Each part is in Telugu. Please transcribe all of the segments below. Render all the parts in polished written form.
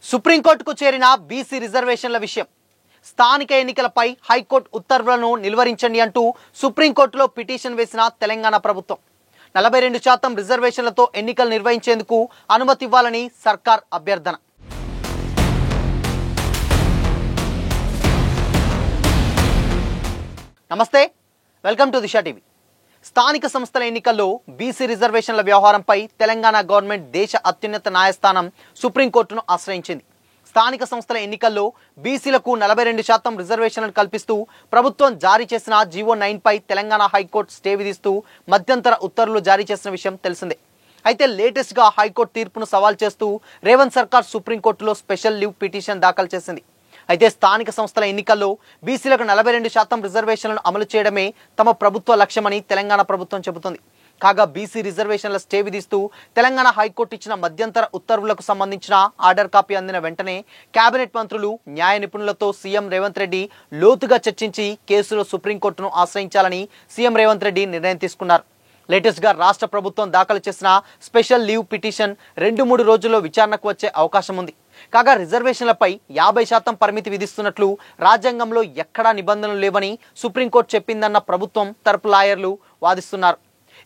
సుప్రీంకోర్టుకు చేరిన బీసీ రిజర్వేషన్ల విషయం. స్థానిక ఎన్నికలపై హైకోర్టు ఉత్తర్వులను నిలువరించండి అంటూ సుప్రీంకోర్టులో పిటిషన్ వేసిన తెలంగాణ ప్రభుత్వం 42% రిజర్వేషన్లతో ఎన్నికలు నిర్వహించేందుకు అనుమతి ఇవ్వాలని సర్కార్ అభ్యర్థన. నమస్తే, వెల్కమ్ టు దిశా టీవీ. స్థానిక సంస్థల ఎన్నికల్లో బీసీ రిజర్వేషన్ల వ్యవహారంపై తెలంగాణ గవర్నమెంట్ దేశ అత్యున్నత న్యాయస్థానం సుప్రీంకోర్టును ఆశ్రయించింది. స్థానిక సంస్థల ఎన్నికల్లో బీసీలకు 42% రిజర్వేషన్లను కల్పిస్తూ ప్రభుత్వం జారీ చేసిన జీవో 9 పై తెలంగాణ హైకోర్టు స్టే విధిస్తూ మధ్యంతర ఉత్తర్వులు జారీ చేసిన విషయం తెలిసిందే. అయితే లేటెస్ట్ గా హైకోర్టు తీర్పును సవాల్ చేస్తూ రేవంత్ సర్కార్ సుప్రీంకోర్టులో స్పెషల్ లీవ్ పిటిషన్ దాఖలు చేసింది. అయితే స్థానిక సంస్థల ఎన్నికల్లో బీసీలకు 42% రిజర్వేషన్లను అమలు చేయడమే తమ ప్రభుత్వ లక్ష్యమని తెలంగాణ ప్రభుత్వం చెబుతోంది. కాగా బీసీ రిజర్వేషన్ల స్టే విధిస్తూ తెలంగాణ హైకోర్టు ఇచ్చిన మధ్యంతర ఉత్తర్వులకు సంబంధించిన ఆర్డర్ కాపీ అందిన వెంటనే కేబినెట్ మంత్రులు, న్యాయ నిపుణులతో సీఎం రేవంత్ రెడ్డి లోతుగా చర్చించి కేసులో సుప్రీంకోర్టును ఆశ్రయించాలని సీఎం రేవంత్ రెడ్డి నిర్ణయం తీసుకున్నారు. లేటెస్ట్ గా రాష్ట్ర ప్రభుత్వం దాఖలు చేసిన స్పెషల్ లీవ్ పిటిషన్ 2-3 రోజుల్లో విచారణకు వచ్చే అవకాశం ఉంది. కాగా రిజర్వేషన్లపై 50% పరిమితి విధిస్తున్నట్లు రాజ్యాంగంలో ఎక్కడా నిబంధనలు లేవని సుప్రీంకోర్టు చెప్పిందన్న ప్రభుత్వం తరపు లాయర్లు వాదిస్తున్నారు.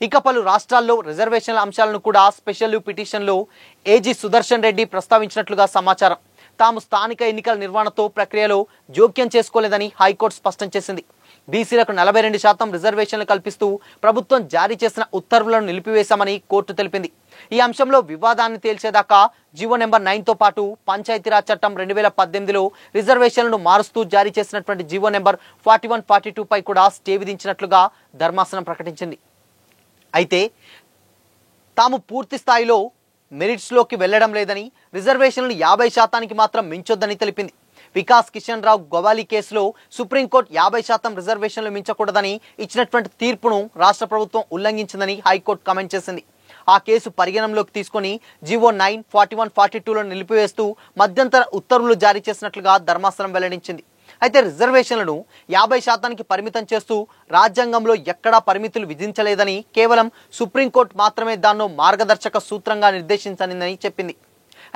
ఇక పలు రాష్ట్రాల్లో రిజర్వేషన్ల అంశాలను కూడా స్పెషల్ లీవ్ పిటిషన్లో ఏజీ సుదర్శన్ రెడ్డి ప్రస్తావించినట్లుగా సమాచారం. తాము స్థానిక ఎన్నికల నిర్వహణతో ప్రక్రియలో జోక్యం చేసుకోలేదని హైకోర్టు స్పష్టం చేసింది. బీసీలకు 42% రిజర్వేషన్లు కల్పిస్తూ ప్రభుత్వం జారీ చేసిన ఉత్తర్వులను నిలిపివేశామని కోర్టు తెలిపింది. ఈ అంశంలో వివాదాన్ని తేల్చేదాకా జీవో నెంబర్ 9తో పాటు పంచాయతీరాజ్ చట్టం 2018లో రిజర్వేషన్లను మారుస్తూ జారీ చేసినటువంటి జీవో నెంబర్ 41, 42 పై కూడా స్టే విధించినట్లుగా ధర్మాసనం ప్రకటించింది. అయితే తాము పూర్తి స్థాయిలో మెరిట్స్లోకి వెళ్లడం లేదని, రిజర్వేషన్లను 50% మాత్రం మించొద్దని తెలిపింది. వికాస్ కిషన్ రావు గవాలి కేసులో సుప్రీంకోర్టు 50% రిజర్వేషన్లు మించకూడదని ఇచ్చినటువంటి తీర్పును రాష్ట్ర ప్రభుత్వం ఉల్లంఘించిందని హైకోర్టు కామెంట్ చేసింది. ఆ కేసు పరిగణనలోకి తీసుకుని జీవో 9, 41, 42లను నిలిపివేస్తూ మధ్యంతర ఉత్తర్వులు జారీ చేసినట్లుగా ధర్మాసనం వెల్లడించింది. అయితే రిజర్వేషన్లను 50% పరిమితం చేస్తూ రాజ్యాంగంలో ఎక్కడా పరిమితులు విధించలేదని, కేవలం సుప్రీంకోర్టు మాత్రమే దాన్ని మార్గదర్శక సూత్రంగా నిర్దేశించనిదని చెప్పింది.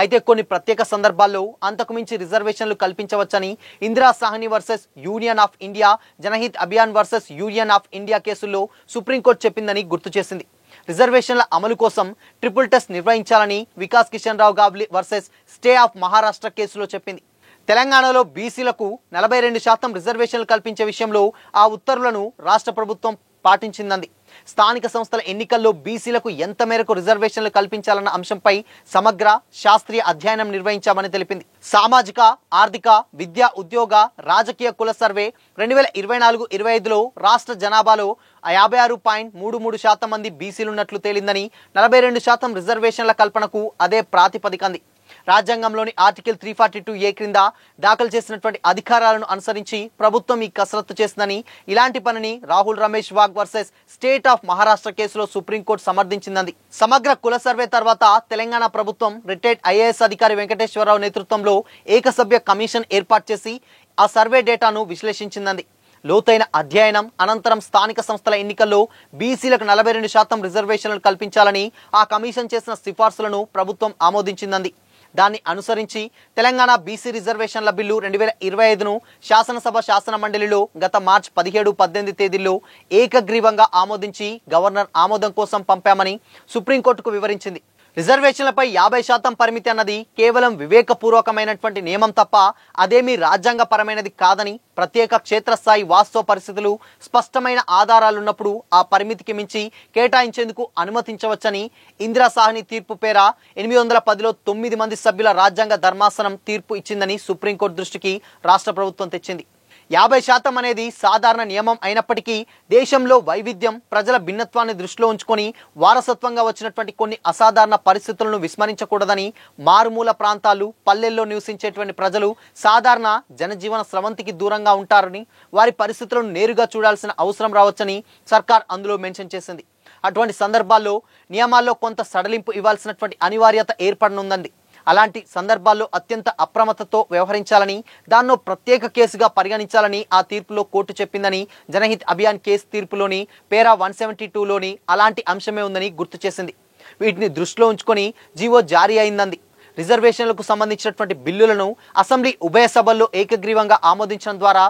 అయితే కొన్ని ప్రత్యేక సందర్భాల్లో అంతకుమించి రిజర్వేషన్లు కల్పించవచ్చని Indira Sawhney versus union of India, Janhit Abhiyan versus union of India కేసుల్లో సుప్రీంకోర్టు చెప్పిందని గుర్తు చేసింది. రిజర్వేషన్ల అమలు కోసం ట్రిపుల్ టెస్ట్ నిర్వహించాలని Vikas Kishan Rao Gawali versus state of Maharashtra కేసులో చెప్పింది. తెలంగాణలో బీసీలకు 42% రిజర్వేషన్లు కల్పించే విషయంలో ఆ ఉత్తర్వులను రాష్ట్ర ప్రభుత్వం పాటించిందంది. స్థానిక సంస్థల ఎన్నికల్లో బీసీలకు ఎంత మేరకు రిజర్వేషన్లు కల్పించాలన్న అంశంపై సమగ్ర శాస్త్రీయ అధ్యయనం నిర్వహించామని తెలిపింది. సామాజిక, ఆర్థిక, విద్యా, ఉద్యోగ, రాజకీయ కుల సర్వే 2024-25లో రాష్ట్ర జనాభాలో 56.33% మంది బీసీలున్నట్లు తేలిందని, 42% రిజర్వేషన్ల కల్పనకు అదే ప్రాతిపదికంది. రాజ్యాంగంలోని ఆర్టికల్ 342A క్రింద దాఖలు చేసినటువంటి అధికారాలను అనుసరించి ప్రభుత్వం ఈ కసరత్తు చేసిందని, ఇలాంటి పనిని Rahul Ramesh Wagh versus state of Maharashtra కేసులో సుప్రీంకోర్టు సమర్థించింది. సమగ్ర కుల సర్వే తర్వాత తెలంగాణ ప్రభుత్వం రిటైర్డ్ ఐఏఎస్ అధికారి వెంకటేశ్వరరావు నేతృత్వంలో ఏకసభ్య కమిషన్ ఏర్పాటు చేసి ఆ సర్వే డేటాను విశ్లేషించింది. లోతైన అధ్యయనం అనంతరం స్థానిక సంస్థల ఎన్నికల్లో బీసీలకు 42% రిజర్వేషన్లు కల్పించాలని ఆ కమిషన్ చేసిన సిఫార్సులను ప్రభుత్వం ఆమోదించింది. దాన్ని అనుసరించి తెలంగాణ బీసీ రిజర్వేషన్ల బిల్లు 2025ను శాసనసభ, శాసన మండలిలో గత మార్చి 17, 18 తేదీల్లో ఏకగ్రీవంగా ఆమోదించి గవర్నర్ ఆమోదం కోసం పంపామని సుప్రీంకోర్టుకు వివరించింది. రిజర్వేషన్లపై 50% పరిమితి అన్నది కేవలం వివేకపూర్వకమైనటువంటి నియమం తప్ప అదేమీ రాజ్యాంగపరమైనది కాదని, ప్రత్యేక క్షేత్రస్థాయి వాస్తవ పరిస్థితులు, స్పష్టమైన ఆధారాలున్నప్పుడు ఆ పరిమితికి మించి కేటాయించేందుకు అనుమతించవచ్చని ఇందిరా సాహ్ని తీర్పు పేర 810లో 9 మంది సభ్యుల రాజ్యాంగ ధర్మాసనం తీర్పు ఇచ్చిందని సుప్రీంకోర్టు దృష్టికి రాష్ట్ర ప్రభుత్వం తెచ్చింది. 50% అనేది సాధారణ నియమం అయినప్పటికీ దేశంలో వైవిధ్యం, ప్రజల భిన్నత్వాన్ని దృష్టిలో ఉంచుకొని వారసత్వంగా వచ్చినటువంటి కొన్ని అసాధారణ పరిస్థితులను విస్మరించకూడదని, మారుమూల ప్రాంతాలు, పల్లెల్లో నివసించేటువంటి ప్రజలు సాధారణ జనజీవన స్రవంతికి దూరంగా ఉంటారని, వారి పరిస్థితులను నేరుగా చూడాల్సిన అవసరం రావచ్చని సర్కార్ అందులో మెన్షన్ చేసింది. అటువంటి సందర్భాల్లో నియమాల్లో కొంత సడలింపు ఇవ్వాల్సినటువంటి అనివార్యత ఏర్పడనుందండి. అలాంటి సందర్భాల్లో అత్యంత అప్రమత్తతో వ్యవహరించాలని, దాన్నో ప్రత్యేక కేసుగా పరిగణించాలని ఆ తీర్పులో కోర్టు చెప్పిందని జనహిత్ అభియాన్ కేసు తీర్పులోని పేరా 172లోని అలాంటి అంశమే ఉందని గుర్తు చేసింది. వీటిని దృష్టిలో ఉంచుకొని జీవో జారీ అయిందంది. రిజర్వేషన్లకు సంబంధించినటువంటి బిల్లులను అసెంబ్లీ ఉభయ సభల్లో ఏకగ్రీవంగా ఆమోదించడం ద్వారా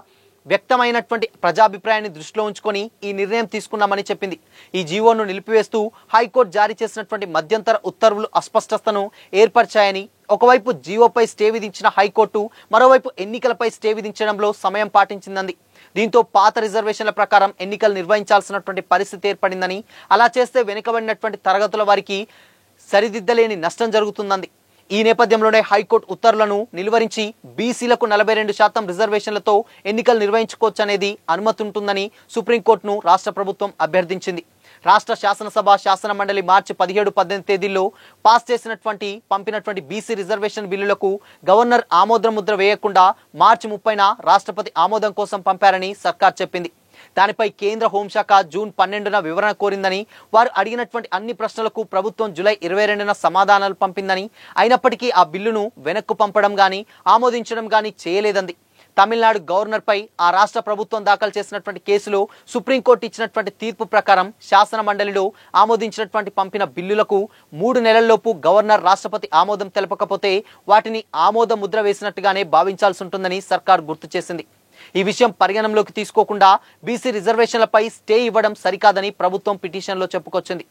వ్యక్తమైనటువంటి ప్రజాభిప్రాయాన్ని దృష్టిలో ఉంచుకొని ఈ నిర్ణయం తీసుకున్నామని చెప్పింది. ఈ జీవోను నిలిపివేస్తూ హైకోర్టు జారీ చేసినటువంటి మధ్యంతర ఉత్తర్వులు అస్పష్టతను ఏర్పరిచాయని, ఒకవైపు జీవోపై స్టే విధించిన హైకోర్టు మరోవైపు ఎన్నికలపై స్టే విధించడంలో సమయం పాటించింది. దీంతో పాత రిజర్వేషన్ల ప్రకారం ఎన్నికలు నిర్వహించాల్సినటువంటి పరిస్థితి ఏర్పడిందని, అలా చేస్తే వెనుకబడినటువంటి తరగతుల వారికి సరిదిద్దలేని నష్టం జరుగుతుందంది. ఈ నేపథ్యంలోనే హైకోర్టు ఉత్తర్వులను నిలువరించి బీసీలకు 42% రిజర్వేషన్లతో ఎన్నికలు నిర్వహించుకోవచ్చనేది అనుమతి ఉంటుందని సుప్రీంకోర్టును రాష్ట్ర ప్రభుత్వం అభ్యర్థించింది. రాష్ట్ర శాసనసభ, శాసన మండలి మార్చి 17, 18 తేదీల్లో పాస్ చేసినటువంటి పంపినటువంటి బీసీ రిజర్వేషన్ బిల్లులకు గవర్నర్ ఆమోద ముద్ర వేయకుండా మార్చి 30న రాష్ట్రపతి ఆమోదం కోసం పంపారని సర్కార్ చెప్పింది. దానిపై కేంద్ర హోంశాఖ జూన్ 12న వివరణ కోరిందని, వారు అడిగినటువంటి అన్ని ప్రశ్నలకు ప్రభుత్వం జూలై 22న సమాధానాలు పంపిందని, అయినప్పటికీ ఆ బిల్లును వెనక్కు పంపడం గానీ ఆమోదించడం గానీ చేయలేదంది. తమిళనాడు గవర్నర్పై ఆ రాష్ట్ర ప్రభుత్వం దాఖలు చేసినటువంటి కేసులో సుప్రీంకోర్టు ఇచ్చినటువంటి తీర్పు ప్రకారం శాసన మండలిలో ఆమోదించినటువంటి పంపిన బిల్లులకు 3 నెలల్లోపు గవర్నర్, రాష్ట్రపతి ఆమోదం తెలపకపోతే వాటిని ఆమోద ముద్ర వేసినట్టుగానే భావించాల్సి ఉంటుందని సర్కార్ గుర్తు చేసింది. ఈ విషయం పరిగణనలోకి తీసుకోకుండా బీసీ రిజర్వేషన్లపై స్టే ఇవ్వడం సరికాదని ప్రభుత్వం పిటిషన్లో చెప్పుకొచ్చింది.